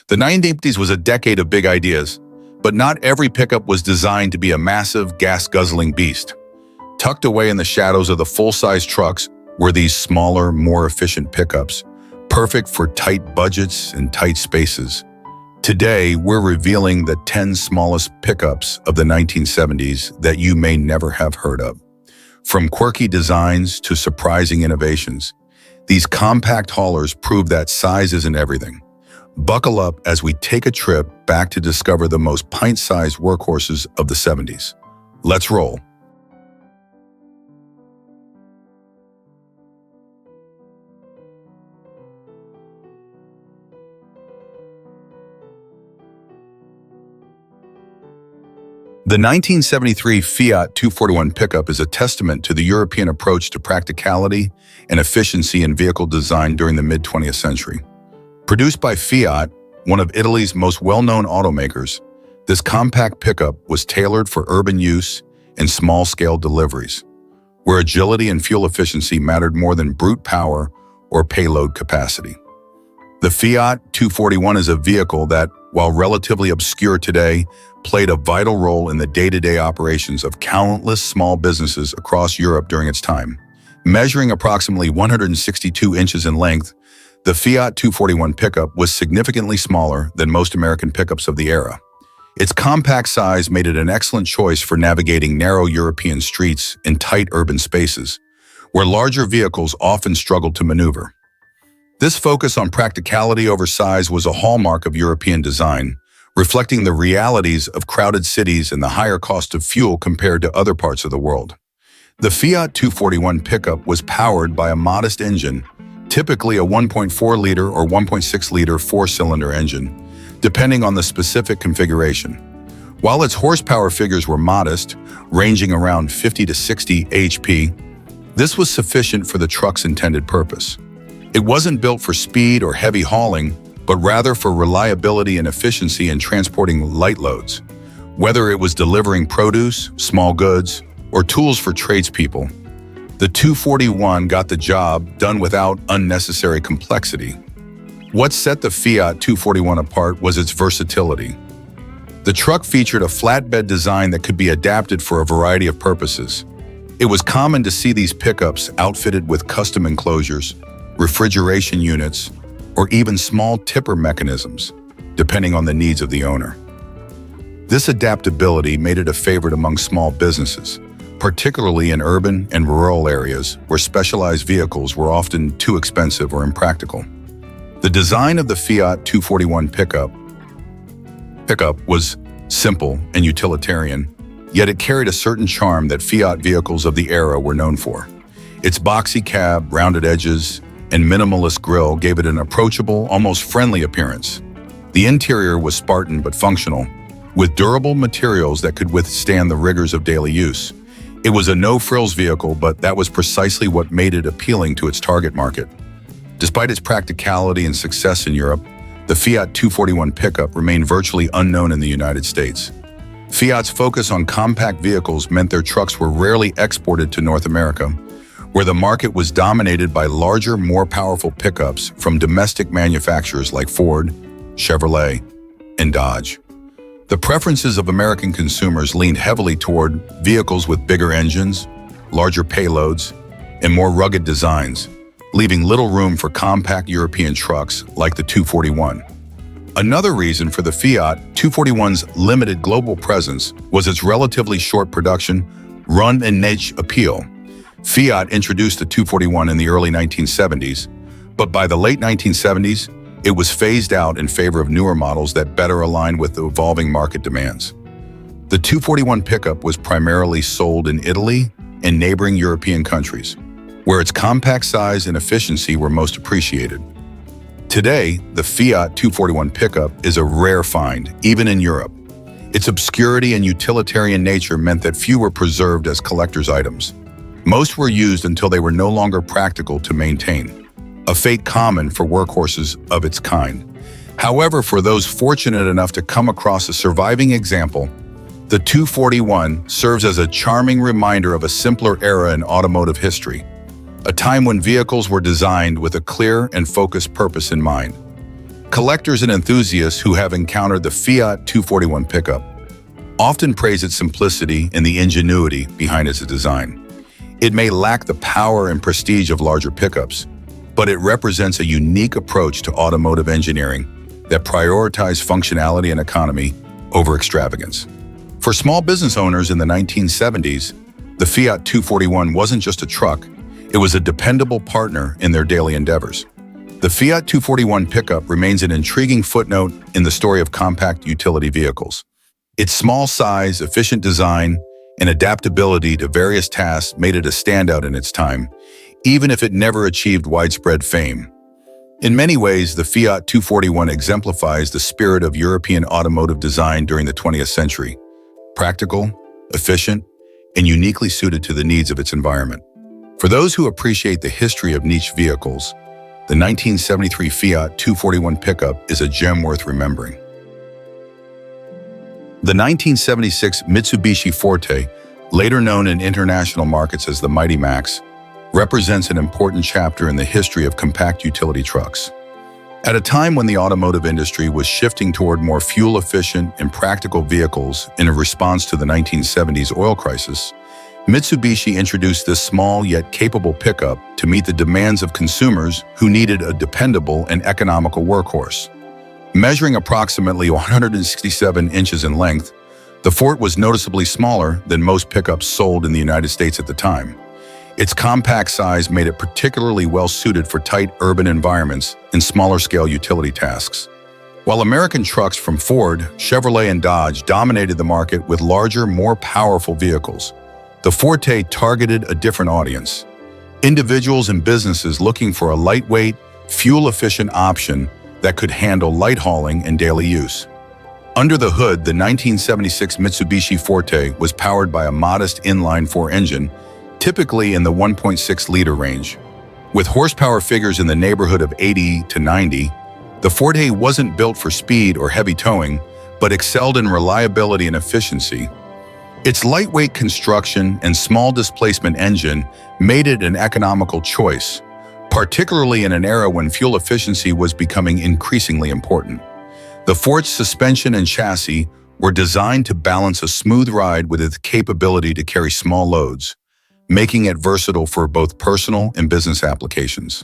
The 1980s was a decade of big ideas, but not every pickup was designed to be a massive, gas-guzzling beast. Tucked away in the shadows of the full-size trucks were these smaller, more efficient pickups, perfect for tight budgets and tight spaces. Today, we're revealing the 10 smallest pickups of the 1970s that you may never have heard of. From quirky designs to surprising innovations, these compact haulers prove that size isn't everything. Buckle up as we take a trip back to discover the most pint-sized workhorses of the 70s. Let's roll. The 1973 Fiat 241 pickup is a testament to the European approach to practicality and efficiency in vehicle design during the mid-20th century. Produced by Fiat, one of Italy's most well-known automakers, this compact pickup was tailored for urban use and small-scale deliveries, where agility and fuel efficiency mattered more than brute power or payload capacity. The Fiat 241 is a vehicle that, while relatively obscure today, played a vital role in the day-to-day operations of countless small businesses across Europe during its time. Measuring approximately 162 inches in length, the Fiat 241 pickup was significantly smaller than most American pickups of the era. Its compact size made it an excellent choice for navigating narrow European streets in tight urban spaces, where larger vehicles often struggled to maneuver. This focus on practicality over size was a hallmark of European design, reflecting the realities of crowded cities and the higher cost of fuel compared to other parts of the world. The Fiat 241 pickup was powered by a modest engine, typically a 1.4-liter or 1.6-liter four-cylinder engine, depending on the specific configuration. While its horsepower figures were modest, ranging around 50 to 60 HP, this was sufficient for the truck's intended purpose. It wasn't built for speed or heavy hauling, but rather for reliability and efficiency in transporting light loads. Whether it was delivering produce, small goods, or tools for tradespeople, the 241 got the job done without unnecessary complexity. What set the Fiat 241 apart was its versatility. The truck featured a flatbed design that could be adapted for a variety of purposes. It was common to see these pickups outfitted with custom enclosures, refrigeration units, or even small tipper mechanisms, depending on the needs of the owner. This adaptability made it a favorite among small businesses, particularly in urban and rural areas where specialized vehicles were often too expensive or impractical. The design of the Fiat 241 pickup was simple and utilitarian, yet it carried a certain charm that Fiat vehicles of the era were known for. Its boxy cab, rounded edges, and minimalist grille gave it an approachable, almost friendly appearance. The interior was Spartan but functional, with durable materials that could withstand the rigors of daily use. It was a no-frills vehicle, but that was precisely what made it appealing to its target market. Despite its practicality and success in Europe, the Fiat 241 pickup remained virtually unknown in the United States. Fiat's focus on compact vehicles meant their trucks were rarely exported to North America, where the market was dominated by larger, more powerful pickups from domestic manufacturers like Ford, Chevrolet, and Dodge. The preferences of American consumers leaned heavily toward vehicles with bigger engines, larger payloads, and more rugged designs, leaving little room for compact European trucks like the 241. Another reason for the Fiat 241's limited global presence was its relatively short production, run and niche appeal. Fiat introduced the 241 in the early 1970s, but by the late 1970s, it was phased out in favor of newer models that better aligned with the evolving market demands. The 241 pickup was primarily sold in Italy and neighboring European countries, where its compact size and efficiency were most appreciated. Today, the Fiat 241 pickup is a rare find, even in Europe. Its obscurity and utilitarian nature meant that few were preserved as collector's items. Most were used until they were no longer practical to maintain, a fate common for workhorses of its kind. However, for those fortunate enough to come across a surviving example, the 241 serves as a charming reminder of a simpler era in automotive history, a time when vehicles were designed with a clear and focused purpose in mind. collectors and enthusiasts who have encountered the Fiat 241 pickup often praise its simplicity and the ingenuity behind its design. It may lack the power and prestige of larger pickups, but it represents a unique approach to automotive engineering that prioritizes functionality and economy over extravagance. For small business owners in the 1970s, the Fiat 241 wasn't just a truck, it was a dependable partner in their daily endeavors. The Fiat 241 pickup remains an intriguing footnote in the story of compact utility vehicles. Its small size, efficient design, and adaptability to various tasks made it a standout in its time, even if it never achieved widespread fame. In many ways, the Fiat 241 exemplifies the spirit of European automotive design during the 20th century: practical, efficient, and uniquely suited to the needs of its environment. For those who appreciate the history of niche vehicles, the 1973 Fiat 241 pickup is a gem worth remembering. The 1976 Mitsubishi Forte, later known in international markets as the Mighty Max, represents an important chapter in the history of compact utility trucks. At a time when the automotive industry was shifting toward more fuel-efficient and practical vehicles in a response to the 1970s oil crisis, Mitsubishi introduced this small yet capable pickup to meet the demands of consumers who needed a dependable and economical workhorse. Measuring approximately 167 inches in length, the Forte was noticeably smaller than most pickups sold in the United States at the time. Its compact size made it particularly well-suited for tight urban environments and smaller-scale utility tasks. While American trucks from Ford, Chevrolet, and Dodge dominated the market with larger, more powerful vehicles, the Forte targeted a different audience: individuals and businesses looking for a lightweight, fuel-efficient option that could handle light hauling and daily use. Under the hood, the 1976 Mitsubishi Forte was powered by a modest inline-4 engine, typically in the 1.6-liter range. With horsepower figures in the neighborhood of 80 to 90, the Forte wasn't built for speed or heavy towing, but excelled in reliability and efficiency. Its lightweight construction and small displacement engine made it an economical choice, particularly in an era when fuel efficiency was becoming increasingly important. The Forte's suspension and chassis were designed to balance a smooth ride with its capability to carry small loads, making it versatile for both personal and business applications.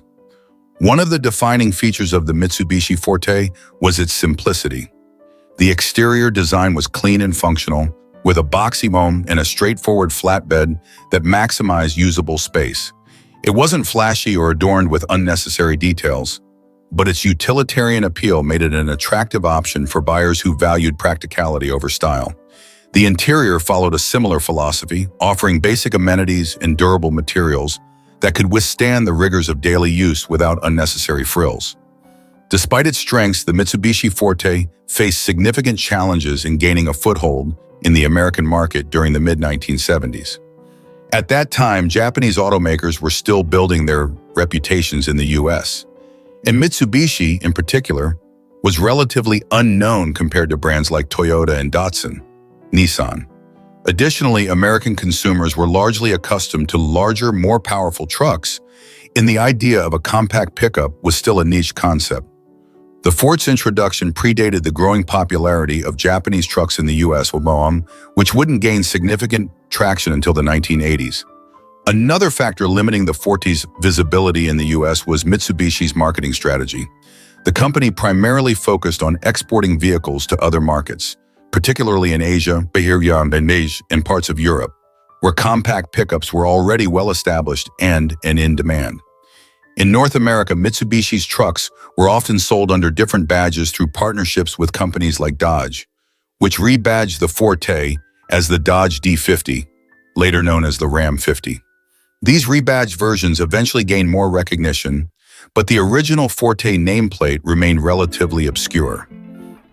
One of the defining features of the Mitsubishi Forte was its simplicity. The exterior design was clean and functional, with a boxy dome and a straightforward flatbed that maximized usable space. It wasn't flashy or adorned with unnecessary details, but its utilitarian appeal made it an attractive option for buyers who valued practicality over style. The interior followed a similar philosophy, offering basic amenities and durable materials that could withstand the rigors of daily use without unnecessary frills. Despite its strengths, the Mitsubishi Forte faced significant challenges in gaining a foothold in the American market during the mid-1970s. At that time, Japanese automakers were still building their reputations in the US, and Mitsubishi, in particular, was relatively unknown compared to brands like Toyota and Datsun, Nissan. Additionally, American consumers were largely accustomed to larger, more powerful trucks, and the idea of a compact pickup was still a niche concept. The Forte's introduction predated the growing popularity of Japanese trucks in the US, which wouldn't gain significant traction until the 1980s. Another factor limiting the Forte's visibility in the US was Mitsubishi's marketing strategy. The company primarily focused on exporting vehicles to other markets, particularly in Asia, and parts of Europe, where compact pickups were already well established and in demand. In North America, Mitsubishi's trucks were often sold under different badges through partnerships with companies like Dodge, which rebadged the Forte as the Dodge D50, later known as the Ram 50. These rebadged versions eventually gained more recognition, but the original Forte nameplate remained relatively obscure.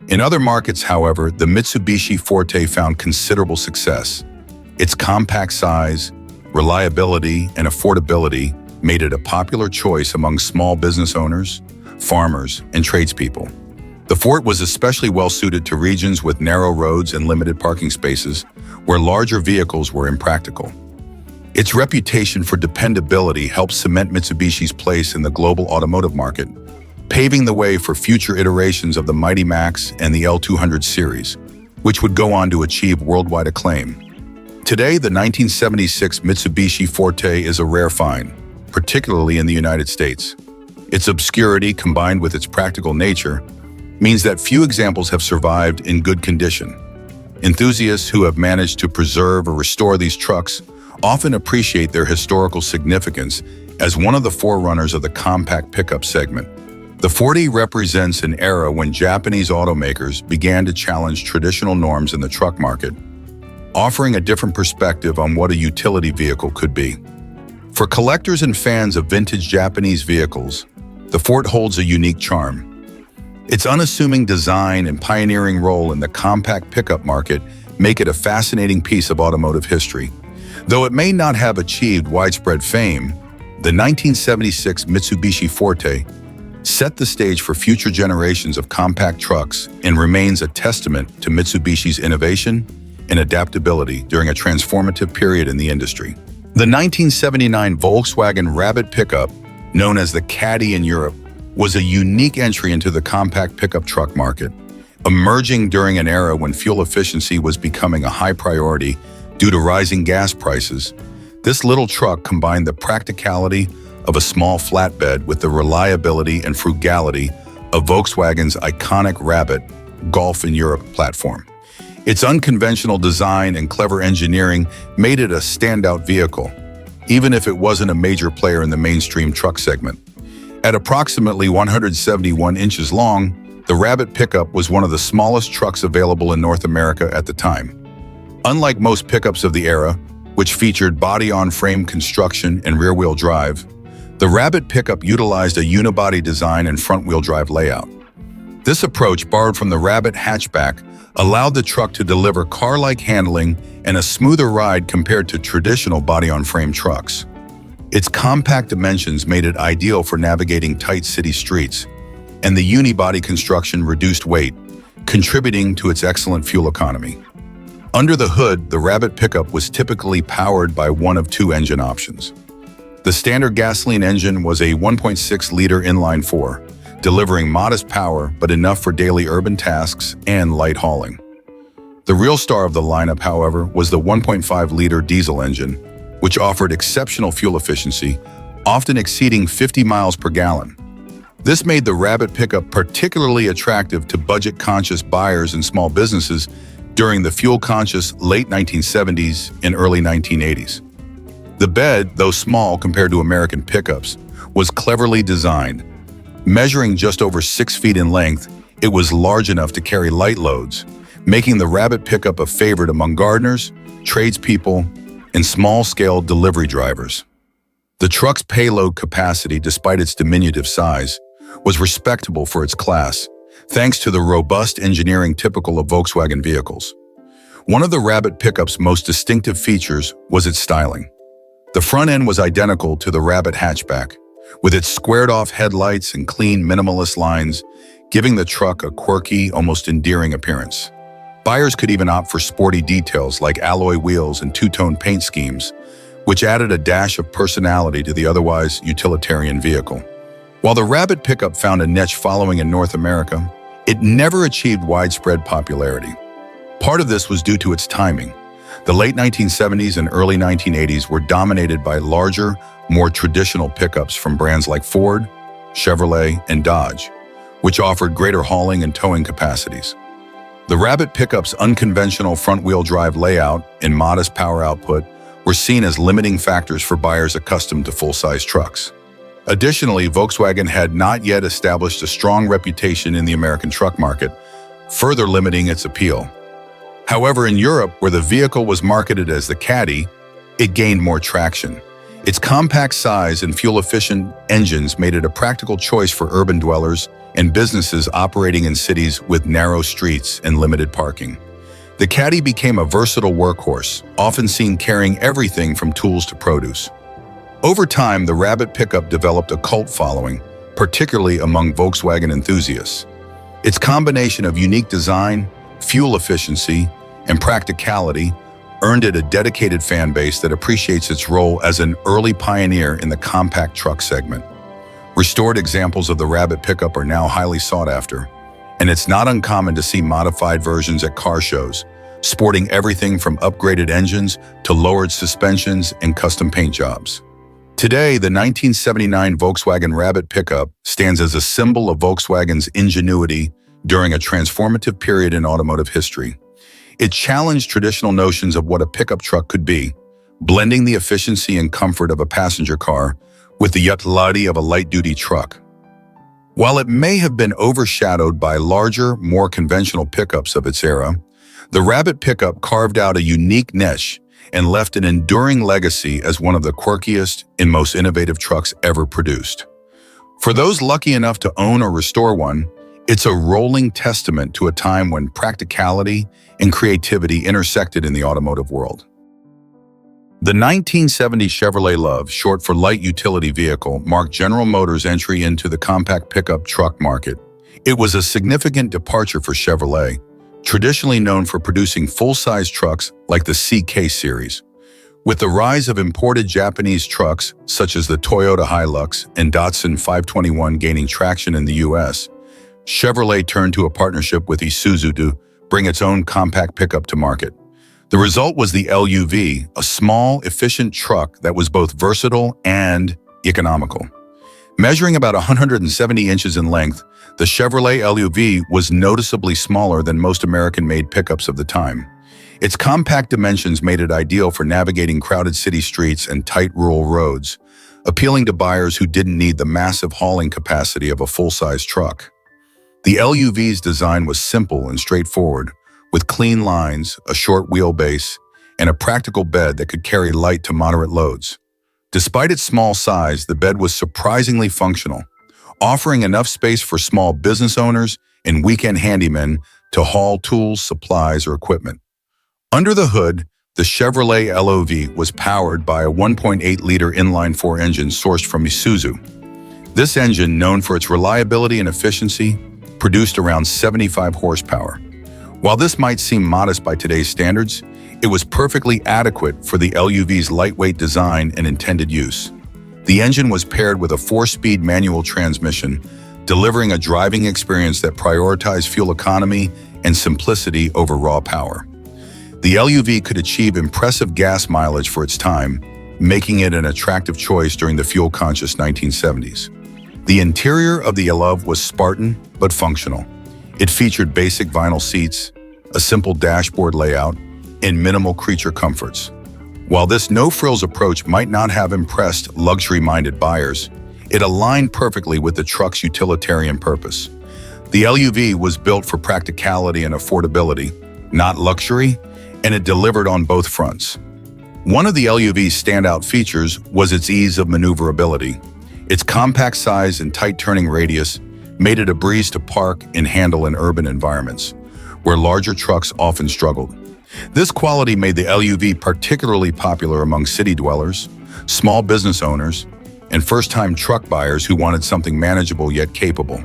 In other markets, however, the Mitsubishi Forte found considerable success. Its compact size, reliability, and affordability made it a popular choice among small business owners, farmers, and tradespeople. The Forte was especially well-suited to regions with narrow roads and limited parking spaces, where larger vehicles were impractical. Its reputation for dependability helped cement Mitsubishi's place in the global automotive market, paving the way for future iterations of the Mighty Max and the L200 series, which would go on to achieve worldwide acclaim. Today, the 1976 Mitsubishi Forte is a rare find, particularly in the United States. Its obscurity, combined with its practical nature, means that few examples have survived in good condition. Enthusiasts who have managed to preserve or restore these trucks often appreciate their historical significance as one of the forerunners of the compact pickup segment. The Forte represents an era when Japanese automakers began to challenge traditional norms in the truck market, offering a different perspective on what a utility vehicle could be. For collectors and fans of vintage Japanese vehicles, the Forte holds a unique charm. Its unassuming design and pioneering role in the compact pickup market make it a fascinating piece of automotive history. Though it may not have achieved widespread fame, the 1976 Mitsubishi Forte set the stage for future generations of compact trucks and remains a testament to Mitsubishi's innovation and adaptability during a transformative period in the industry. The 1979 Volkswagen Rabbit pickup, known as the Caddy in Europe, was a unique entry into the compact pickup truck market, emerging during an era when fuel efficiency was becoming a high priority due to rising gas prices. This little truck combined the practicality of a small flatbed with the reliability and frugality of Volkswagen's iconic Rabbit Golf in Europe platform. Its unconventional design and clever engineering made it a standout vehicle, even if it wasn't a major player in the mainstream truck segment. At approximately 171 inches long, the Rabbit pickup was one of the smallest trucks available in North America at the time. Unlike most pickups of the era, which featured body-on-frame construction and rear-wheel drive, the Rabbit pickup utilized a unibody design and front-wheel drive layout. This approach, borrowed from the Rabbit hatchback, allowed the truck to deliver car-like handling and a smoother ride compared to traditional body-on-frame trucks. Its compact dimensions made it ideal for navigating tight city streets, and the unibody construction reduced weight, contributing to its excellent fuel economy. Under the hood, the Rabbit pickup was typically powered by one of two engine options. The standard gasoline engine was a 1.6-liter inline-four, delivering modest power but enough for daily urban tasks and light hauling. The real star of the lineup, however, was the 1.5-liter diesel engine, which offered exceptional fuel efficiency, often exceeding 50 miles per gallon. This made the Rabbit pickup particularly attractive to budget-conscious buyers and small businesses during the fuel-conscious late 1970s and early 1980s. The bed, though small compared to American pickups, was cleverly designed. Measuring just over 6 feet in length, it was large enough to carry light loads, making the Rabbit pickup a favorite among gardeners, tradespeople, and small-scale delivery drivers. The truck's payload capacity, despite its diminutive size, was respectable for its class, thanks to the robust engineering typical of Volkswagen vehicles. One of the Rabbit pickup's most distinctive features was its styling. The front end was identical to the Rabbit hatchback, with its squared-off headlights and clean, minimalist lines, giving the truck a quirky, almost endearing appearance. Buyers could even opt for sporty details like alloy wheels and two-tone paint schemes, which added a dash of personality to the otherwise utilitarian vehicle. While the Rabbit pickup found a niche following in North America, it never achieved widespread popularity. Part of this was due to its timing. The late 1970s and early 1980s were dominated by larger, more traditional pickups from brands like Ford, Chevrolet, and Dodge, which offered greater hauling and towing capacities. The Rabbit pickup's unconventional front-wheel drive layout and modest power output were seen as limiting factors for buyers accustomed to full-size trucks. Additionally, Volkswagen had not yet established a strong reputation in the American truck market, further limiting its appeal. However, in Europe, where the vehicle was marketed as the Caddy, it gained more traction. Its compact size and fuel-efficient engines made it a practical choice for urban dwellers and businesses operating in cities with narrow streets and limited parking. The Caddy became a versatile workhorse, often seen carrying everything from tools to produce. Over time, the Rabbit pickup developed a cult following, particularly among Volkswagen enthusiasts. Its combination of unique design, fuel efficiency, and practicality earned it a dedicated fan base that appreciates its role as an early pioneer in the compact truck segment. Restored examples of the Rabbit pickup are now highly sought after, and it's not uncommon to see modified versions at car shows, sporting everything from upgraded engines to lowered suspensions and custom paint jobs. Today, the 1979 Volkswagen Rabbit pickup stands as a symbol of Volkswagen's ingenuity during a transformative period in automotive history. It challenged traditional notions of what a pickup truck could be, blending the efficiency and comfort of a passenger car with the utility of a light-duty truck. While it may have been overshadowed by larger, more conventional pickups of its era, the Rabbit pickup carved out a unique niche and left an enduring legacy as one of the quirkiest and most innovative trucks ever produced. For those lucky enough to own or restore one, it's a rolling testament to a time when practicality and creativity intersected in the automotive world. The 1970 Chevrolet Luv, short for light utility vehicle, marked General Motors' entry into the compact pickup truck market. It was a significant departure for Chevrolet, traditionally known for producing full-size trucks like the CK series. With the rise of imported Japanese trucks, such as the Toyota Hilux and Datsun 521 gaining traction in the US, Chevrolet turned to a partnership with Isuzu to bring its own compact pickup to market. The result was the LUV, a small, efficient truck that was both versatile and economical. Measuring about 170 inches in length, the Chevrolet LUV was noticeably smaller than most American-made pickups of the time. Its compact dimensions made it ideal for navigating crowded city streets and tight rural roads, appealing to buyers who didn't need the massive hauling capacity of a full-size truck. The LUV's design was simple and straightforward, with clean lines, a short wheelbase, and a practical bed that could carry light to moderate loads. Despite its small size, the bed was surprisingly functional, offering enough space for small business owners and weekend handymen to haul tools, supplies, or equipment. Under the hood, the Chevrolet LUV was powered by a 1.8-liter inline-4 engine sourced from Isuzu. This engine, known for its reliability and efficiency, produced around 75 horsepower. While this might seem modest by today's standards, it was perfectly adequate for the LUV's lightweight design and intended use. The engine was paired with a 4-speed manual transmission, delivering a driving experience that prioritized fuel economy and simplicity over raw power. The LUV could achieve impressive gas mileage for its time, making it an attractive choice during the fuel-conscious 1970s. The interior of the Luv was Spartan but functional. It featured basic vinyl seats, a simple dashboard layout, and minimal creature comforts. While this no-frills approach might not have impressed luxury-minded buyers, it aligned perfectly with the truck's utilitarian purpose. The LUV was built for practicality and affordability, not luxury, and it delivered on both fronts. One of the LUV's standout features was its ease of maneuverability. Its compact size and tight turning radius made it a breeze to park and handle in urban environments, where larger trucks often struggled. This quality made the LUV particularly popular among city dwellers, small business owners, and first-time truck buyers who wanted something manageable yet capable.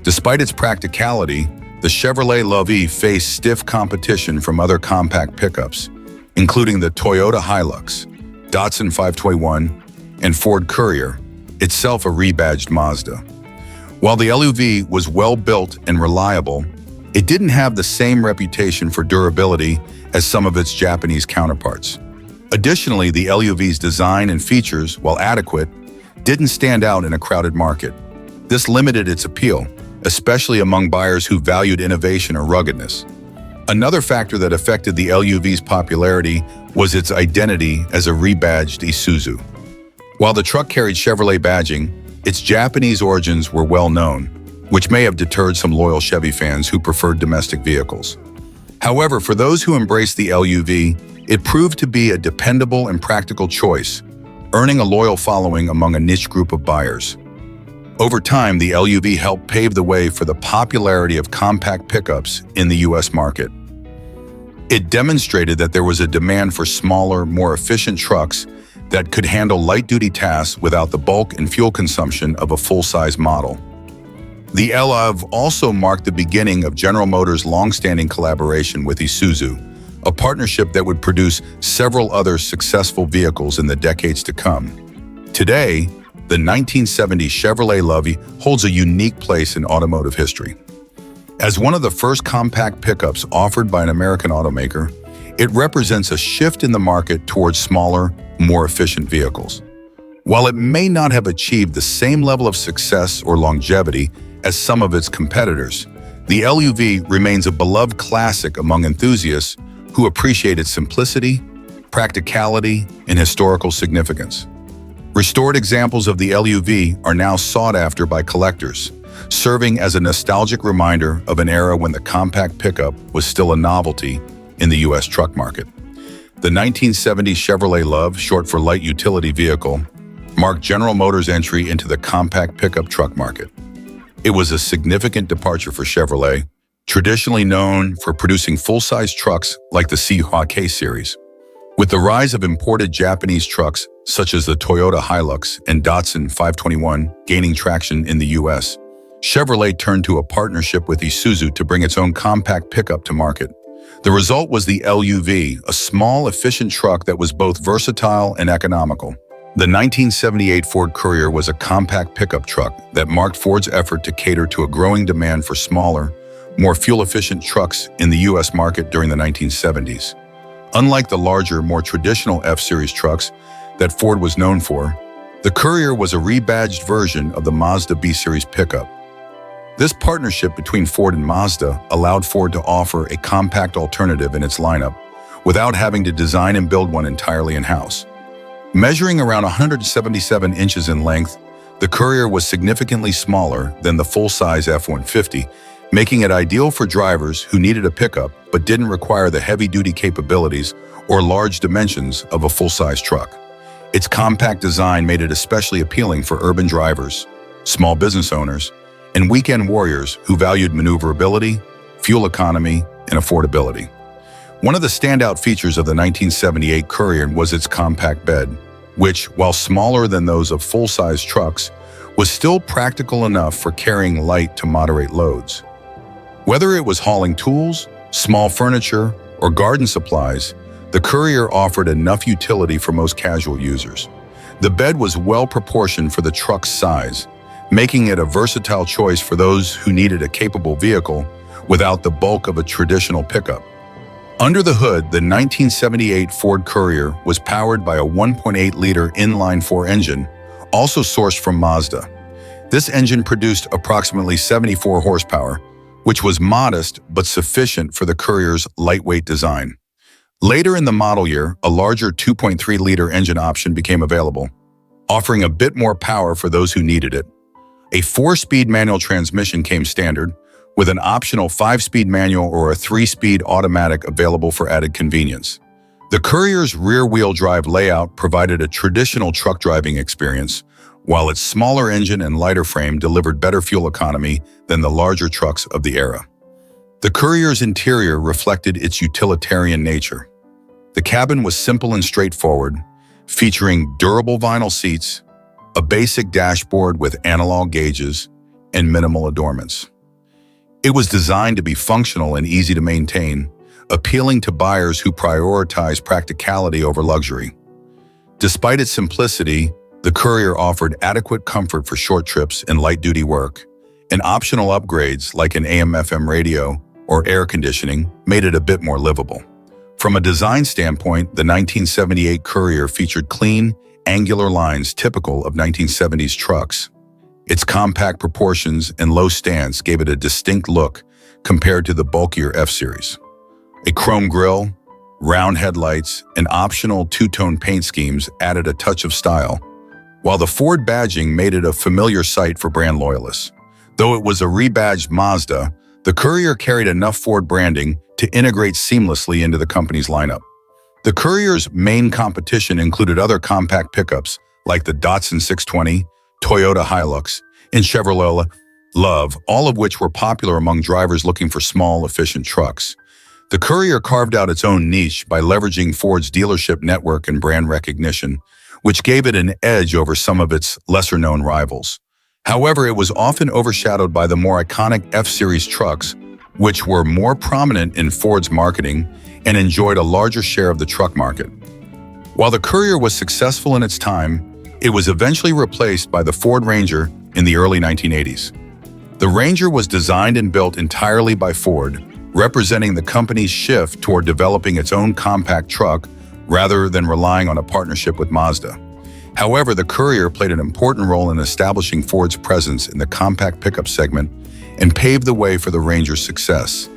Despite its practicality, the Chevrolet Luv faced stiff competition from other compact pickups, including the Toyota Hilux, Datsun 521, and Ford Courier, itself a rebadged Mazda. While the LUV was well-built and reliable, it didn't have the same reputation for durability as some of its Japanese counterparts. Additionally, the LUV's design and features, while adequate, didn't stand out in a crowded market. This limited its appeal, especially among buyers who valued innovation or ruggedness. Another factor that affected the LUV's popularity was its identity as a rebadged Isuzu. While the truck carried Chevrolet badging, its Japanese origins were well known, which may have deterred some loyal Chevy fans who preferred domestic vehicles. However, for those who embraced the LUV, it proved to be a dependable and practical choice, earning a loyal following among a niche group of buyers. Over time, the LUV helped pave the way for the popularity of compact pickups in the US market. It demonstrated that there was a demand for smaller, more efficient trucks that could handle light-duty tasks without the bulk and fuel consumption of a full-size model. The Luv also marked the beginning of General Motors' long-standing collaboration with Isuzu, a partnership that would produce several other successful vehicles in the decades to come. Today, the 1970 Chevrolet Luv holds a unique place in automotive history. As one of the first compact pickups offered by an American automaker, it represents a shift in the market towards smaller, more efficient vehicles. While it may not have achieved the same level of success or longevity as some of its competitors, the LUV remains a beloved classic among enthusiasts who appreciate its simplicity, practicality, and historical significance. Restored examples of the LUV are now sought after by collectors, serving as a nostalgic reminder of an era when the compact pickup was still a novelty in the U.S. truck market. The 1970 Chevrolet Luv, short for light utility vehicle, marked General Motors' entry into the compact pickup truck market. It was a significant departure for Chevrolet, traditionally known for producing full-size trucks like the Forte series. With the rise of imported Japanese trucks such as the Toyota Hilux and Datsun 521 gaining traction in the U.S., Chevrolet turned to a partnership with Isuzu to bring its own compact pickup to market. The result was the LUV, a small, efficient truck that was both versatile and economical. The 1978 Ford Courier was a compact pickup truck that marked Ford's effort to cater to a growing demand for smaller, more fuel-efficient trucks in the U.S. market during the 1970s. Unlike the larger, more traditional F-Series trucks that Ford was known for, the Courier was a rebadged version of the Mazda B-Series pickup. This partnership between Ford and Mazda allowed Ford to offer a compact alternative in its lineup without having to design and build one entirely in-house. Measuring around 177 inches in length, the Courier was significantly smaller than the full-size F-150, making it ideal for drivers who needed a pickup but didn't require the heavy-duty capabilities or large dimensions of a full-size truck. Its compact design made it especially appealing for urban drivers, small business owners, and weekend warriors who valued maneuverability, fuel economy, and affordability. One of the standout features of the 1978 Courier was its compact bed, which, while smaller than those of full-size trucks, was still practical enough for carrying light to moderate loads. Whether it was hauling tools, small furniture, or garden supplies, the Courier offered enough utility for most casual users. The bed was well proportioned for the truck's size, making it a versatile choice for those who needed a capable vehicle without the bulk of a traditional pickup. Under the hood, the 1978 Ford Courier was powered by a 1.8-liter inline-4 engine, also sourced from Mazda. This engine produced approximately 74 horsepower, which was modest but sufficient for the Courier's lightweight design. Later in the model year, a larger 2.3-liter engine option became available, offering a bit more power for those who needed it. A 4-speed manual transmission came standard, with an optional 5-speed manual or a 3-speed automatic available for added convenience. The Courier's rear-wheel drive layout provided a traditional truck driving experience, while its smaller engine and lighter frame delivered better fuel economy than the larger trucks of the era. The Courier's interior reflected its utilitarian nature. The cabin was simple and straightforward, featuring durable vinyl seats, a basic dashboard with analog gauges, and minimal adornments. It was designed to be functional and easy to maintain, appealing to buyers who prioritize practicality over luxury. Despite its simplicity, the Courier offered adequate comfort for short trips and light-duty work, and optional upgrades like an AM/FM radio or air conditioning made it a bit more livable. From a design standpoint, the 1978 Courier featured clean, angular lines typical of 1970s trucks. Its compact proportions and low stance gave it a distinct look compared to the bulkier F-Series. A chrome grille, round headlights, and optional two-tone paint schemes added a touch of style, while the Ford badging made it a familiar sight for brand loyalists. Though it was a rebadged Mazda, the Courier carried enough Ford branding to integrate seamlessly into the company's lineup. The Courier's main competition included other compact pickups like the Datsun 620, Toyota Hilux, and Chevrolet Luv, all of which were popular among drivers looking for small, efficient trucks. The Courier carved out its own niche by leveraging Ford's dealership network and brand recognition, which gave it an edge over some of its lesser-known rivals. However, it was often overshadowed by the more iconic F-Series trucks, which were more prominent in Ford's marketing and enjoyed a larger share of the truck market. While the Courier was successful in its time, It was eventually replaced by the Ford Ranger in the early 1980s. The Ranger was designed and built entirely by Ford, representing the company's shift toward developing its own compact truck rather than relying on a partnership with Mazda. However, the Courier played an important role in establishing Ford's presence in the compact pickup segment and paved the way for the Ranger's success.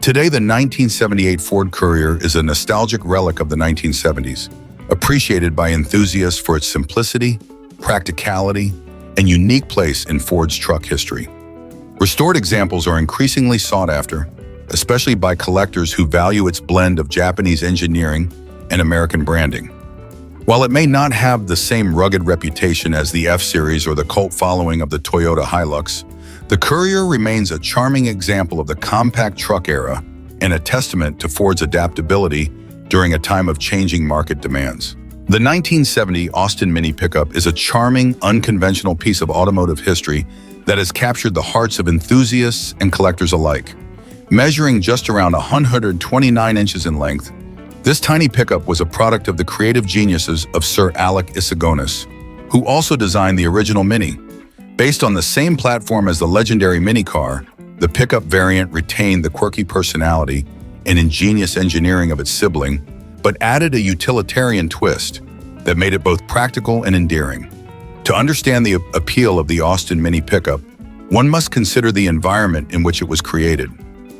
Today, the 1978 Ford Courier is a nostalgic relic of the 1970s, appreciated by enthusiasts for its simplicity, practicality, and unique place in Ford's truck history. Restored examples are increasingly sought after, especially by collectors who value its blend of Japanese engineering and American branding. While it may not have the same rugged reputation as the F-Series or the cult following of the Toyota Hilux, the Courier remains a charming example of the compact truck era and a testament to Ford's adaptability during a time of changing market demands. The 1970 Austin Mini pickup is a charming, unconventional piece of automotive history that has captured the hearts of enthusiasts and collectors alike. Measuring just around 129 inches in length, this tiny pickup was a product of the creative geniuses of Sir Alec Isagonis, who also designed the original Mini. Based on the same platform as the legendary Mini car, the pickup variant retained the quirky personality and ingenious engineering of its sibling, but added a utilitarian twist that made it both practical and endearing. To understand the appeal of the Austin Mini pickup, one must consider the environment in which it was created.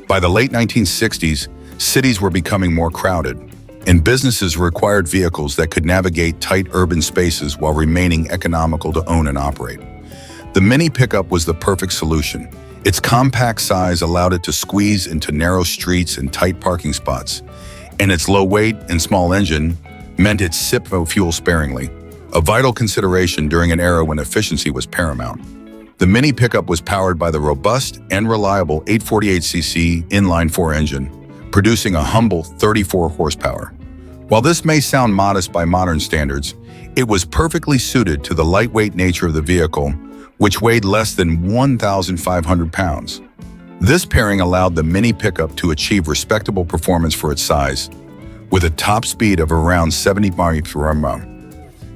By the late 1960s, cities were becoming more crowded, and businesses required vehicles that could navigate tight urban spaces while remaining economical to own and operate. The Mini pickup was the perfect solution. Its compact size allowed it to squeeze into narrow streets and tight parking spots, and its low weight and small engine meant it sipped fuel sparingly, a vital consideration during an era when efficiency was paramount. The Mini pickup was powered by the robust and reliable 848cc inline-4 engine, producing a humble 34 horsepower. While this may sound modest by modern standards, it was perfectly suited to the lightweight nature of the vehicle, which weighed less than 1,500 pounds. This pairing allowed the Mini pickup to achieve respectable performance for its size, with a top speed of around 70 miles per hour.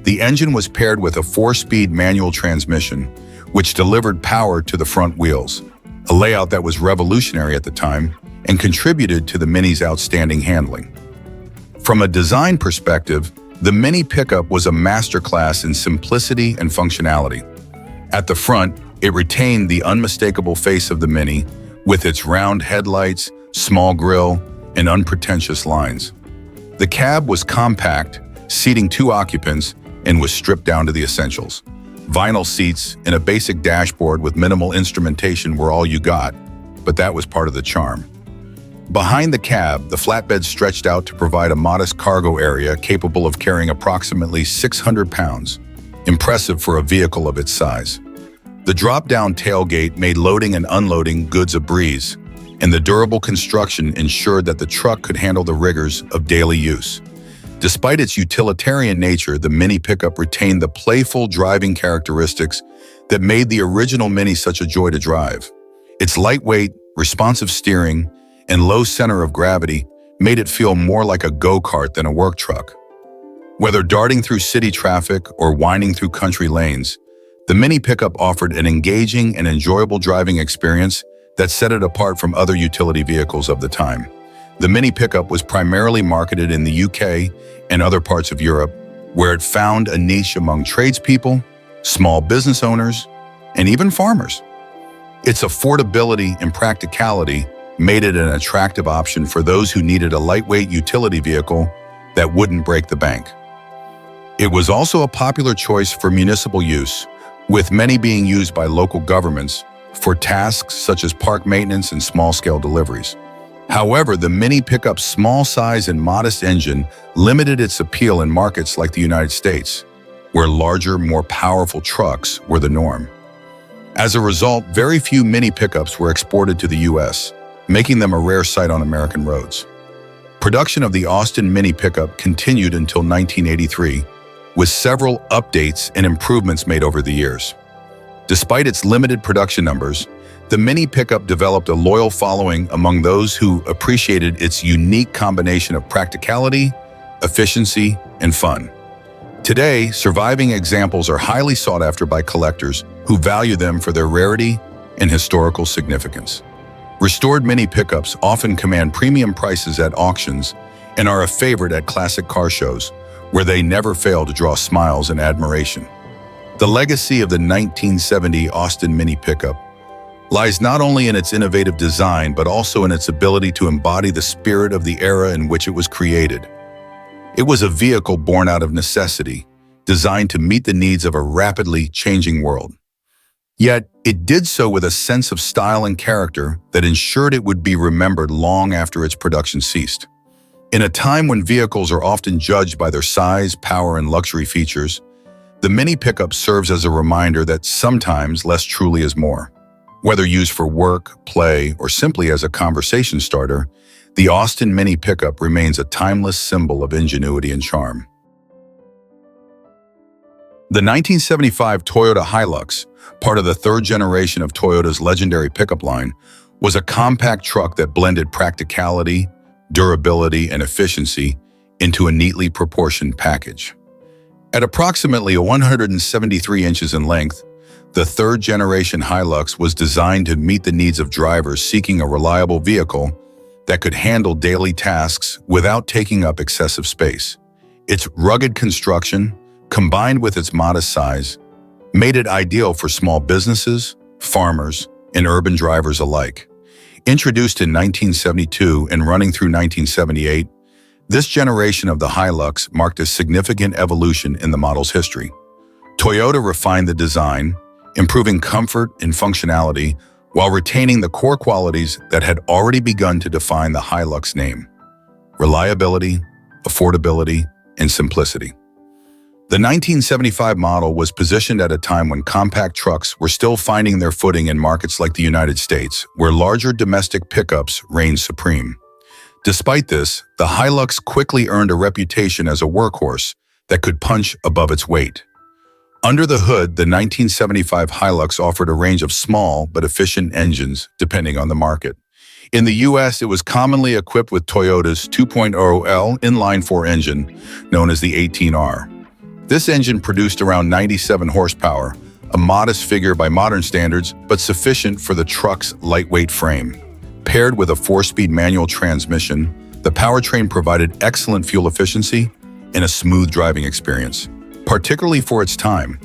The engine was paired with a 4-speed manual transmission, which delivered power to the front wheels, a layout that was revolutionary at the time and contributed to the Mini's outstanding handling. From a design perspective, the Mini pickup was a masterclass in simplicity and functionality. At the front, it retained the unmistakable face of the Mini, with its round headlights, small grille, and unpretentious lines. The cab was compact, seating 2 occupants, and was stripped down to the essentials. Vinyl seats and a basic dashboard with minimal instrumentation were all you got, but that was part of the charm. Behind the cab, the flatbed stretched out to provide a modest cargo area capable of carrying approximately 600 pounds, impressive for a vehicle of its size. The drop-down tailgate made loading and unloading goods a breeze, and the durable construction ensured that the truck could handle the rigors of daily use. Despite its utilitarian nature, the Mini pickup retained the playful driving characteristics that made the original Mini such a joy to drive. Its lightweight, responsive steering, and low center of gravity made it feel more like a go-kart than a work truck. Whether darting through city traffic or winding through country lanes, the Mini pickup offered an engaging and enjoyable driving experience that set it apart from other utility vehicles of the time. The Mini pickup was primarily marketed in the UK and other parts of Europe, where it found a niche among tradespeople, small business owners, and even farmers. Its affordability and practicality made it an attractive option for those who needed a lightweight utility vehicle that wouldn't break the bank. It was also a popular choice for municipal use, with many being used by local governments for tasks such as park maintenance and small-scale deliveries. However, the Mini pickup's small size and modest engine limited its appeal in markets like the United States, where larger, more powerful trucks were the norm. As a result, very few Mini pickups were exported to the US, making them a rare sight on American roads. Production of the Austin Mini pickup continued until 1983, with several updates and improvements made over the years. Despite its limited production numbers, the Mini pickup developed a loyal following among those who appreciated its unique combination of practicality, efficiency, and fun. Today, surviving examples are highly sought after by collectors who value them for their rarity and historical significance. Restored mini pickups often command premium prices at auctions and are a favorite at classic car shows, where they never fail to draw smiles and admiration. The legacy of the 1970 Austin Mini pickup lies not only in its innovative design, but also in its ability to embody the spirit of the era in which it was created. It was a vehicle born out of necessity, designed to meet the needs of a rapidly changing world. Yet, it did so with a sense of style and character that ensured it would be remembered long after its production ceased. In a time when vehicles are often judged by their size, power, and luxury features, the Mini pickup serves as a reminder that sometimes less truly is more. Whether used for work, play, or simply as a conversation starter, the Austin Mini pickup remains a timeless symbol of ingenuity and charm. The 1975 Toyota Hilux, part of the third generation of Toyota's legendary pickup line, was a compact truck that blended practicality, durability, and efficiency into a neatly proportioned package. At approximately 173 inches in length, the third-generation Hilux was designed to meet the needs of drivers seeking a reliable vehicle that could handle daily tasks without taking up excessive space. Its rugged construction, combined with its modest size, made it ideal for small businesses, farmers, and urban drivers alike. Introduced in 1972 and running through 1978, this generation of the Hilux marked a significant evolution in the model's history. Toyota refined the design, improving comfort and functionality while retaining the core qualities that had already begun to define the Hilux name: reliability, affordability, and simplicity. The 1975 model was positioned at a time when compact trucks were still finding their footing in markets like the United States, where larger domestic pickups reigned supreme. Despite this, the Hilux quickly earned a reputation as a workhorse that could punch above its weight. Under the hood, the 1975 Hilux offered a range of small but efficient engines, depending on the market. In the US, it was commonly equipped with Toyota's 2.0L inline-4 engine, known as the 18R. This engine produced around 97 horsepower, a modest figure by modern standards, but sufficient for the truck's lightweight frame. Paired with a 4-speed manual transmission, the powertrain provided excellent fuel efficiency and a smooth driving experience, particularly for its time.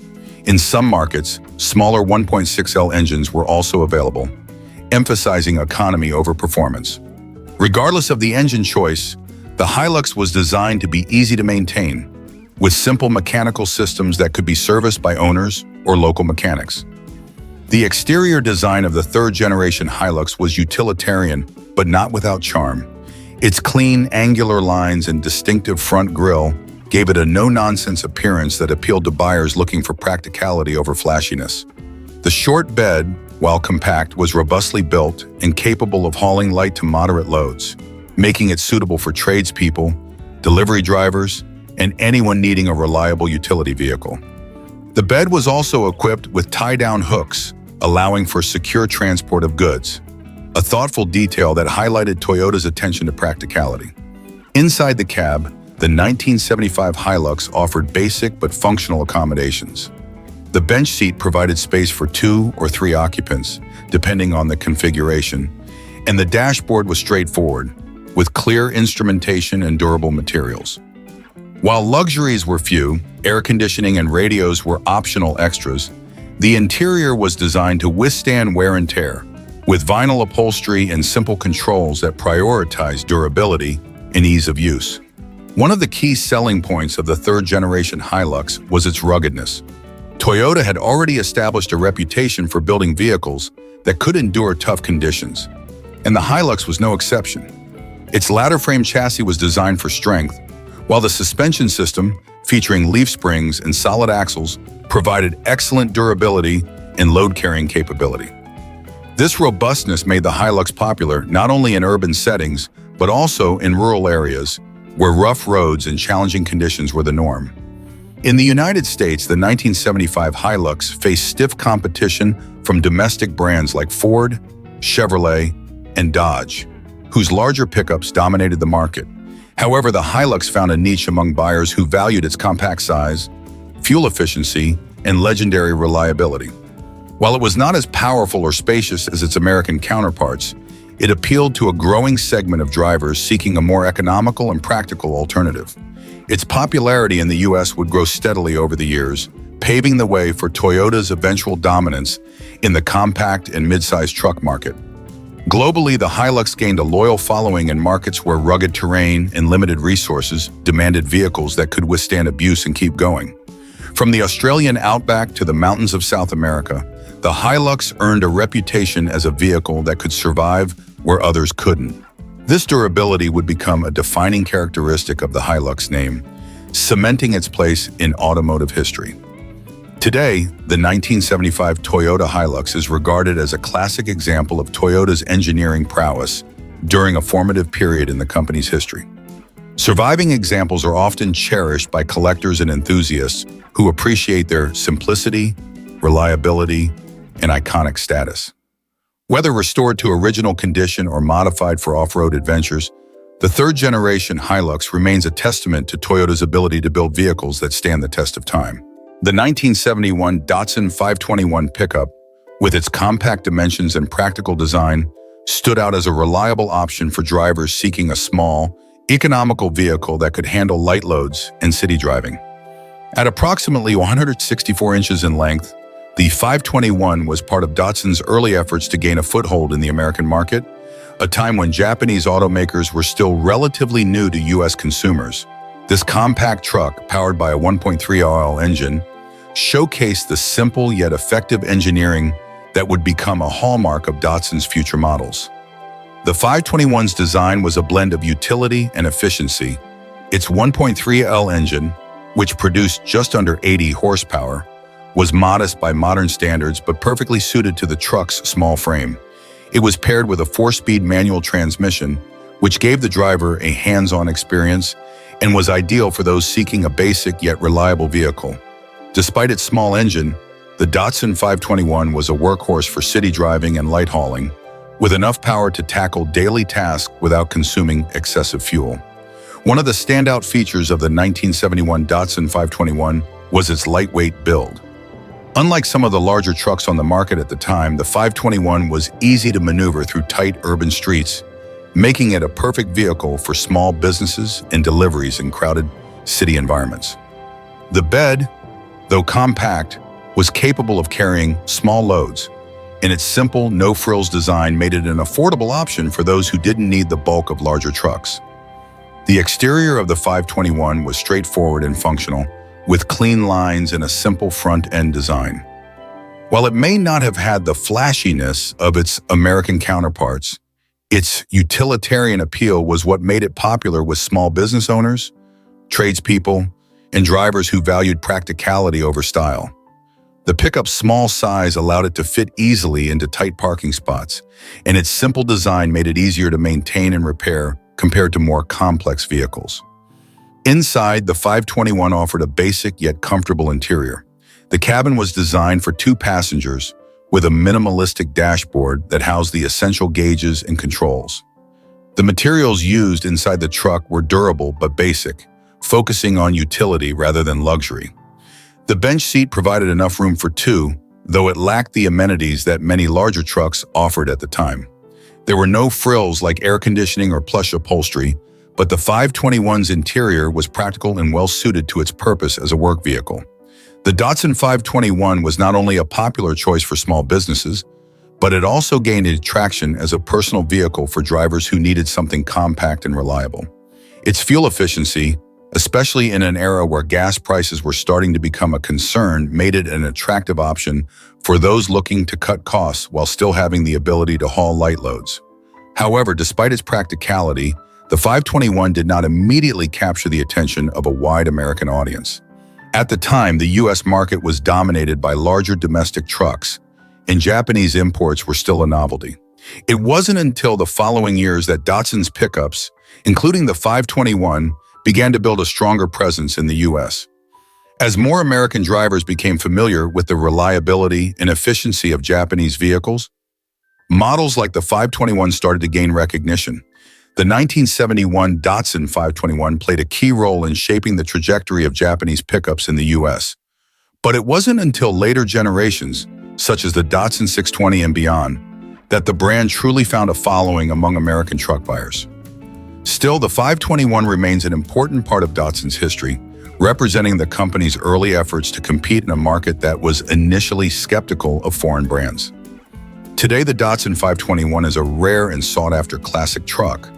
In some markets, smaller 1.6L engines were also available, emphasizing economy over performance. Regardless of the engine choice, the Hilux was designed to be easy to maintain, with simple mechanical systems that could be serviced by owners or local mechanics. The exterior design of the third-generation Hilux was utilitarian, but not without charm. Its clean, angular lines and distinctive front grille gave it a no-nonsense appearance that appealed to buyers looking for practicality over flashiness. The short bed, while compact, was robustly built and capable of hauling light to moderate loads, making it suitable for tradespeople, delivery drivers, and anyone needing a reliable utility vehicle. The bed was also equipped with tie-down hooks, allowing for secure transport of goods, a thoughtful detail that highlighted Toyota's attention to practicality. Inside the cab, the 1975 Hilux offered basic but functional accommodations. The bench seat provided space for 2 or 3 occupants, depending on the configuration, and the dashboard was straightforward, with clear instrumentation and durable materials. While luxuries were few, air conditioning and radios were optional extras, the interior was designed to withstand wear and tear, with vinyl upholstery and simple controls that prioritize durability and ease of use. One of the key selling points of the third-generation Hilux was its ruggedness. Toyota had already established a reputation for building vehicles that could endure tough conditions, and the Hilux was no exception. Its ladder-frame chassis was designed for strength, while the suspension system, featuring leaf springs and solid axles, provided excellent durability and load-carrying capability. This robustness made the Hilux popular not only in urban settings, but also in rural areas, where rough roads and challenging conditions were the norm. In the United States, the 1975 Hilux faced stiff competition from domestic brands like Ford, Chevrolet, and Dodge, whose larger pickups dominated the market. However, the Hilux found a niche among buyers who valued its compact size, fuel efficiency, and legendary reliability. While it was not as powerful or spacious as its American counterparts, it appealed to a growing segment of drivers seeking a more economical and practical alternative. Its popularity in the US would grow steadily over the years, paving the way for Toyota's eventual dominance in the compact and mid-sized truck market. Globally, the Hilux gained a loyal following in markets where rugged terrain and limited resources demanded vehicles that could withstand abuse and keep going. From the Australian outback to the mountains of South America, the Hilux earned a reputation as a vehicle that could survive where others couldn't. This durability would become a defining characteristic of the Hilux name, cementing its place in automotive history. Today, the 1975 Toyota Hilux is regarded as a classic example of Toyota's engineering prowess during a formative period in the company's history. Surviving examples are often cherished by collectors and enthusiasts who appreciate their simplicity, reliability, and iconic status. Whether restored to original condition or modified for off-road adventures, the third-generation Hilux remains a testament to Toyota's ability to build vehicles that stand the test of time. The 1971 Datsun 521 pickup, with its compact dimensions and practical design, stood out as a reliable option for drivers seeking a small, economical vehicle that could handle light loads and city driving. At approximately 164 inches in length, the 521 was part of Datsun's early efforts to gain a foothold in the American market, a time when Japanese automakers were still relatively new to U.S. consumers. This compact truck, powered by a 1.3L engine, showcased the simple yet effective engineering that would become a hallmark of Datsun's future models. The 521's design was a blend of utility and efficiency. Its 1.3L engine, which produced just under 80 horsepower, was modest by modern standards but perfectly suited to the truck's small frame. It was paired with a 4-speed manual transmission, which gave the driver a hands-on experience and was ideal for those seeking a basic yet reliable vehicle. Despite its small engine, the Datsun 521 was a workhorse for city driving and light hauling, with enough power to tackle daily tasks without consuming excessive fuel. One of the standout features of the 1971 Datsun 521 was its lightweight build. Unlike some of the larger trucks on the market at the time, the 521 was easy to maneuver through tight urban streets, making it a perfect vehicle for small businesses and deliveries in crowded city environments. The bed, though compact, was capable of carrying small loads, and its simple, no-frills design made it an affordable option for those who didn't need the bulk of larger trucks. The exterior of the 521 was straightforward and functional, with clean lines and a simple front-end design. While it may not have had the flashiness of its American counterparts, its utilitarian appeal was what made it popular with small business owners, tradespeople, and drivers who valued practicality over style. The pickup's small size allowed it to fit easily into tight parking spots, and its simple design made it easier to maintain and repair compared to more complex vehicles. Inside, the 521 offered a basic yet comfortable interior. The cabin was designed for 2 passengers, with a minimalistic dashboard that housed the essential gauges and controls. The materials used inside the truck were durable but basic, focusing on utility rather than luxury. The bench seat provided enough room for 2, though it lacked the amenities that many larger trucks offered at the time. There were no frills like air conditioning or plush upholstery, but the 521's interior was practical and well-suited to its purpose as a work vehicle. The Datsun 521 was not only a popular choice for small businesses, but it also gained traction as a personal vehicle for drivers who needed something compact and reliable. Its fuel efficiency, especially in an era where gas prices were starting to become a concern, made it an attractive option for those looking to cut costs while still having the ability to haul light loads. However, despite its practicality, the 521 did not immediately capture the attention of a wide American audience. At the time, the U.S. market was dominated by larger domestic trucks, and Japanese imports were still a novelty. It wasn't until the following years that Datsun's pickups, including the 521, began to build a stronger presence in the U.S. As more American drivers became familiar with the reliability and efficiency of Japanese vehicles, models like the 521 started to gain recognition. The 1971 Datsun 521 played a key role in shaping the trajectory of Japanese pickups in the U.S. But it wasn't until later generations, such as the Datsun 620 and beyond, that the brand truly found a following among American truck buyers. Still, the 521 remains an important part of Datsun's history, representing the company's early efforts to compete in a market that was initially skeptical of foreign brands. Today, the Datsun 521 is a rare and sought-after classic truck.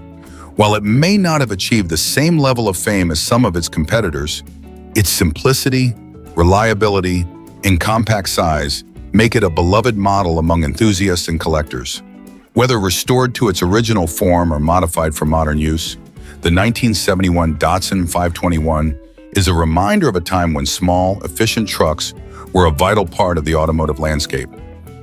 While it may not have achieved the same level of fame as some of its competitors, its simplicity, reliability, and compact size make it a beloved model among enthusiasts and collectors. Whether restored to its original form or modified for modern use, the 1971 Datsun 521 is a reminder of a time when small, efficient trucks were a vital part of the automotive landscape.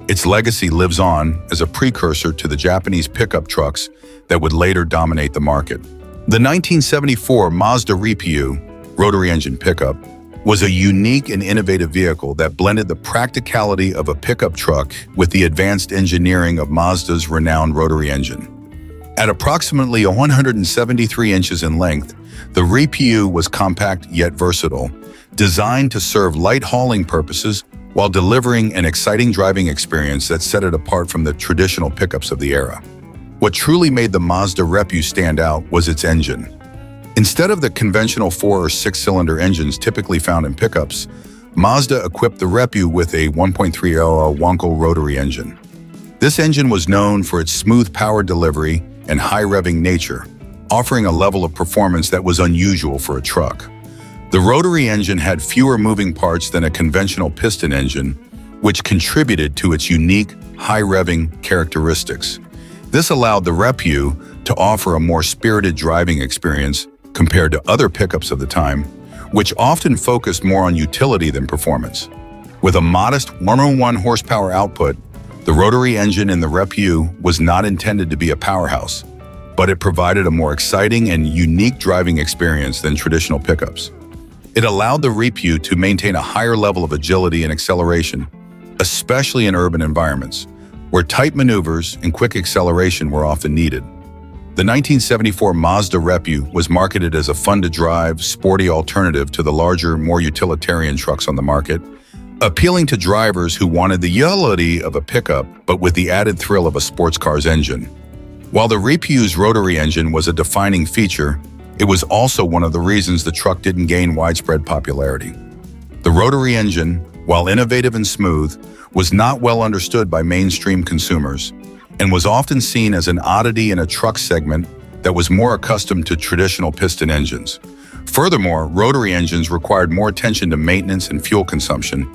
Its legacy lives on as a precursor to the Japanese pickup trucks that would later dominate the market. The 1974 Mazda REPU, rotary engine pickup, was a unique and innovative vehicle that blended the practicality of a pickup truck with the advanced engineering of Mazda's renowned rotary engine. At approximately 173 inches in length, the REPU was compact yet versatile, designed to serve light hauling purposes while delivering an exciting driving experience that set it apart from the traditional pickups of the era. What truly made the Mazda REPU stand out was its engine. Instead of the conventional 4- or 6-cylinder engines typically found in pickups, Mazda equipped the REPU with a 1.30 Wankel rotary engine. This engine was known for its smooth power delivery and high-revving nature, offering a level of performance that was unusual for a truck. The rotary engine had fewer moving parts than a conventional piston engine, which contributed to its unique, high-revving characteristics. This allowed the REPU to offer a more spirited driving experience compared to other pickups of the time, which often focused more on utility than performance. With a modest 101 horsepower output, the rotary engine in the REPU was not intended to be a powerhouse, but it provided a more exciting and unique driving experience than traditional pickups. It allowed the REPU to maintain a higher level of agility and acceleration, especially in urban environments, where tight maneuvers and quick acceleration were often needed. The 1974 Mazda REPU was marketed as a fun-to-drive, sporty alternative to the larger, more utilitarian trucks on the market, appealing to drivers who wanted the utility of a pickup but with the added thrill of a sports car's engine. While the REPU's rotary engine was a defining feature, it was also one of the reasons the truck didn't gain widespread popularity. The rotary engine, while innovative and smooth, was not well understood by mainstream consumers and was often seen as an oddity in a truck segment that was more accustomed to traditional piston engines. Furthermore, rotary engines required more attention to maintenance and fuel consumption,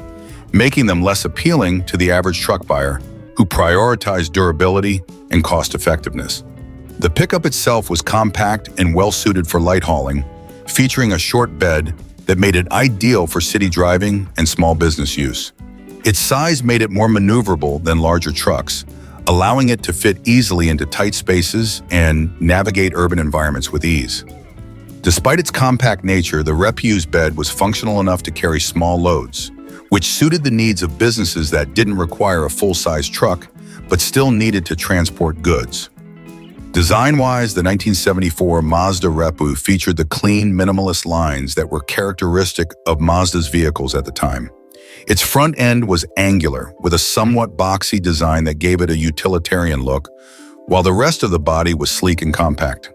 making them less appealing to the average truck buyer who prioritized durability and cost-effectiveness. The pickup itself was compact and well-suited for light hauling, featuring a short bed that made it ideal for city driving and small business use. Its size made it more maneuverable than larger trucks, allowing it to fit easily into tight spaces and navigate urban environments with ease. Despite its compact nature, the REPU's bed was functional enough to carry small loads, which suited the needs of businesses that didn't require a full-size truck but still needed to transport goods. Design-wise, the 1974 Mazda REPU featured the clean, minimalist lines that were characteristic of Mazda's vehicles at the time. Its front end was angular, with a somewhat boxy design that gave it a utilitarian look, while the rest of the body was sleek and compact.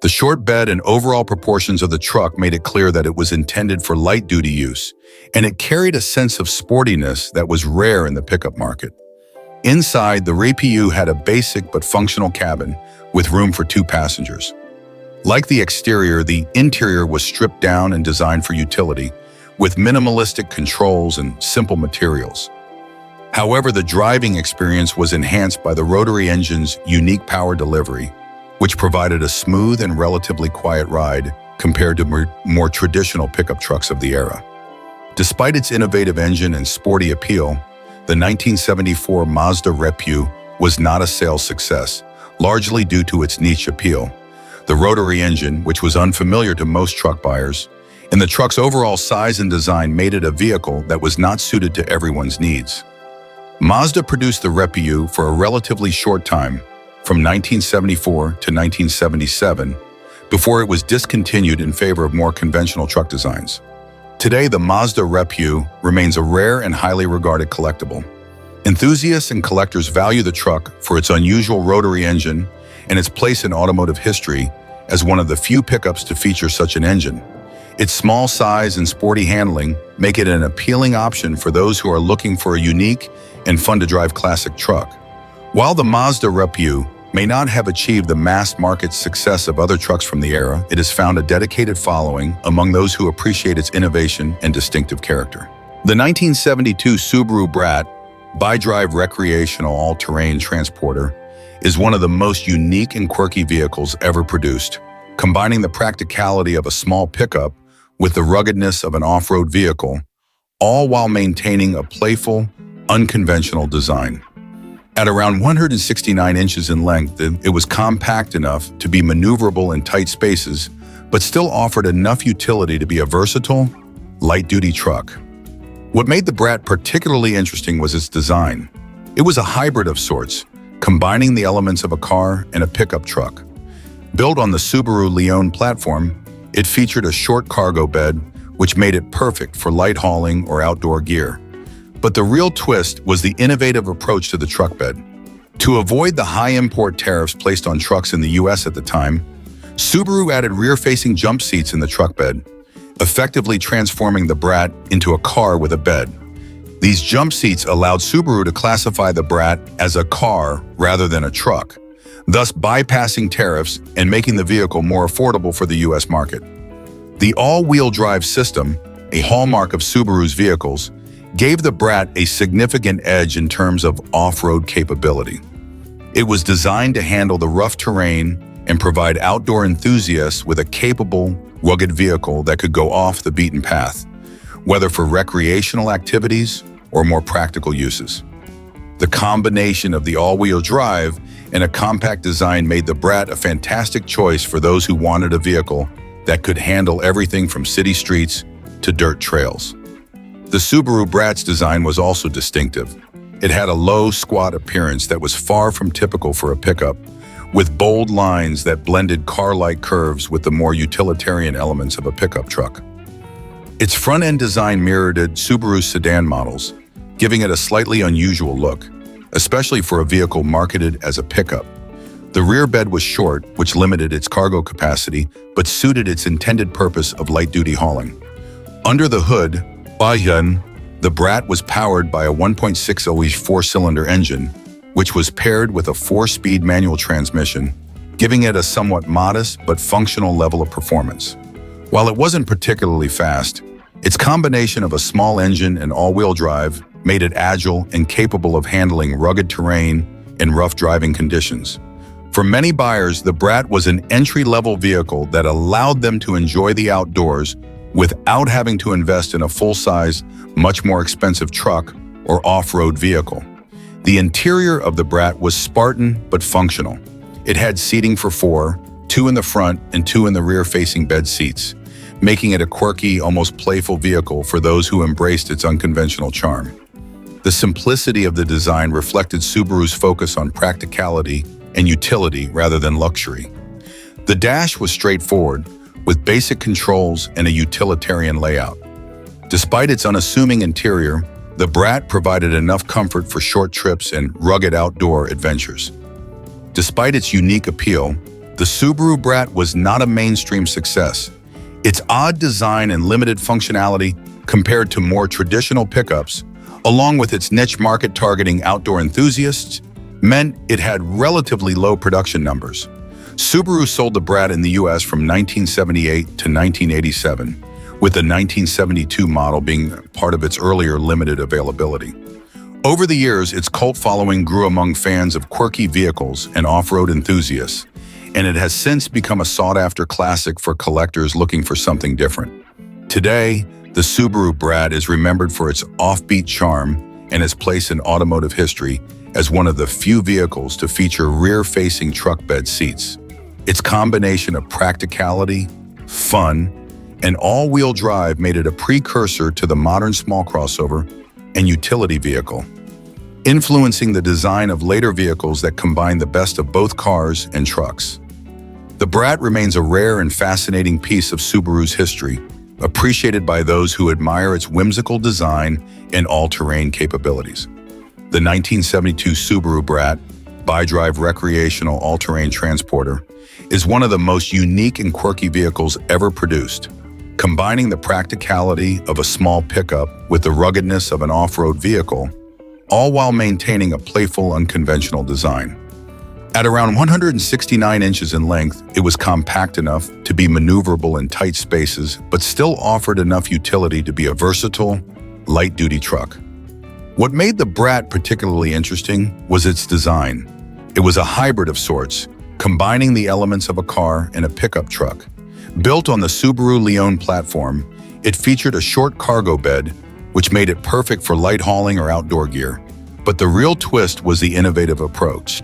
The short bed and overall proportions of the truck made it clear that it was intended for light-duty use, and it carried a sense of sportiness that was rare in the pickup market. Inside, the REPU had a basic but functional cabin with room for 2 passengers. Like the exterior, the interior was stripped down and designed for utility, with minimalistic controls and simple materials. However, the driving experience was enhanced by the rotary engine's unique power delivery, which provided a smooth and relatively quiet ride compared to more traditional pickup trucks of the era. Despite its innovative engine and sporty appeal, the 1974 Mazda REPU was not a sales success, largely due to its niche appeal. The rotary engine, which was unfamiliar to most truck buyers, and the truck's overall size and design made it a vehicle that was not suited to everyone's needs. Mazda produced the REPU for a relatively short time, from 1974 to 1977, before it was discontinued in favor of more conventional truck designs. Today, the Mazda REPU remains a rare and highly regarded collectible. Enthusiasts and collectors value the truck for its unusual rotary engine and its place in automotive history as one of the few pickups to feature such an engine. Its small size and sporty handling make it an appealing option for those who are looking for a unique and fun-to-drive classic truck. While the Mazda REPU may not have achieved the mass-market success of other trucks from the era, it has found a dedicated following among those who appreciate its innovation and distinctive character. The 1972 Subaru BRAT, bi-drive recreational all-terrain transporter, is one of the most unique and quirky vehicles ever produced, combining the practicality of a small pickup with the ruggedness of an off-road vehicle, all while maintaining a playful, unconventional design. At around 169 inches in length, it was compact enough to be maneuverable in tight spaces, but still offered enough utility to be a versatile, light-duty truck. What made the BRAT particularly interesting was its design. It was a hybrid of sorts, combining the elements of a car and a pickup truck. Built on the Subaru Leon platform, it featured a short cargo bed, which made it perfect for light hauling or outdoor gear. But the real twist was the innovative approach to the truck bed. To avoid the high import tariffs placed on trucks in the US at the time, Subaru added rear-facing jump seats in the truck bed, effectively transforming the BRAT into a car with a bed. These jump seats allowed Subaru to classify the BRAT as a car rather than a truck, thus bypassing tariffs and making the vehicle more affordable for the US market. The all-wheel drive system, a hallmark of Subaru's vehicles, gave the BRAT a significant edge in terms of off-road capability. It was designed to handle the rough terrain and provide outdoor enthusiasts with a capable, rugged vehicle that could go off the beaten path, whether for recreational activities or more practical uses. The combination of the all-wheel drive and a compact design made the BRAT a fantastic choice for those who wanted a vehicle that could handle everything from city streets to dirt trails. The Subaru BRAT's design was also distinctive. It had a low, squat appearance that was far from typical for a pickup, with bold lines that blended car-like curves with the more utilitarian elements of a pickup truck. Its front-end design mirrored Subaru's sedan models, giving it a slightly unusual look, especially for a vehicle marketed as a pickup. The rear bed was short, which limited its cargo capacity, but suited its intended purpose of light-duty hauling. Under the hood, the BRAT was powered by a 1.60 four-cylinder engine, which was paired with a 4-speed manual transmission, giving it a somewhat modest but functional level of performance. While it wasn't particularly fast, its combination of a small engine and all-wheel drive made it agile and capable of handling rugged terrain and rough driving conditions. For many buyers, the BRAT was an entry-level vehicle that allowed them to enjoy the outdoors without having to invest in a full-size, much more expensive truck or off-road vehicle. The interior of the BRAT was Spartan but functional. It had seating for 4, 2 in the front and 2 in the rear-facing bed seats, making it a quirky, almost playful vehicle for those who embraced its unconventional charm. The simplicity of the design reflected Subaru's focus on practicality and utility rather than luxury. The dash was straightforward, with basic controls and a utilitarian layout. Despite its unassuming interior, the BRAT provided enough comfort for short trips and rugged outdoor adventures. Despite its unique appeal, the Subaru BRAT was not a mainstream success. Its odd design and limited functionality compared to more traditional pickups, along with its niche market targeting outdoor enthusiasts, meant it had relatively low production numbers. Subaru sold the BRAT in the US from 1978 to 1987, with the 1972 model being part of its earlier limited availability. Over the years, its cult following grew among fans of quirky vehicles and off-road enthusiasts, and it has since become a sought-after classic for collectors looking for something different. Today, the Subaru BRAT is remembered for its offbeat charm and its place in automotive history as one of the few vehicles to feature rear-facing truck bed seats. Its combination of practicality, fun, and all-wheel drive made it a precursor to the modern small crossover and utility vehicle. influencing the design of later vehicles that combine the best of both cars and trucks. The BRAT remains a rare and fascinating piece of Subaru's history, appreciated by those who admire its whimsical design and all-terrain capabilities. The 1972 Subaru BRAT, bi-drive recreational all-terrain transporter, is one of the most unique and quirky vehicles ever produced, combining the practicality of a small pickup with the ruggedness of an off-road vehicle, all while maintaining a playful, unconventional design. At around 169 inches in length, it was compact enough to be maneuverable in tight spaces, but still offered enough utility to be a versatile, light-duty truck. What made the BRAT particularly interesting was its design. It was a hybrid of sorts, combining the elements of a car and a pickup truck. Built on the Subaru Leon platform, it featured a short cargo bed, which made it perfect for light hauling or outdoor gear. But the real twist was the innovative approach.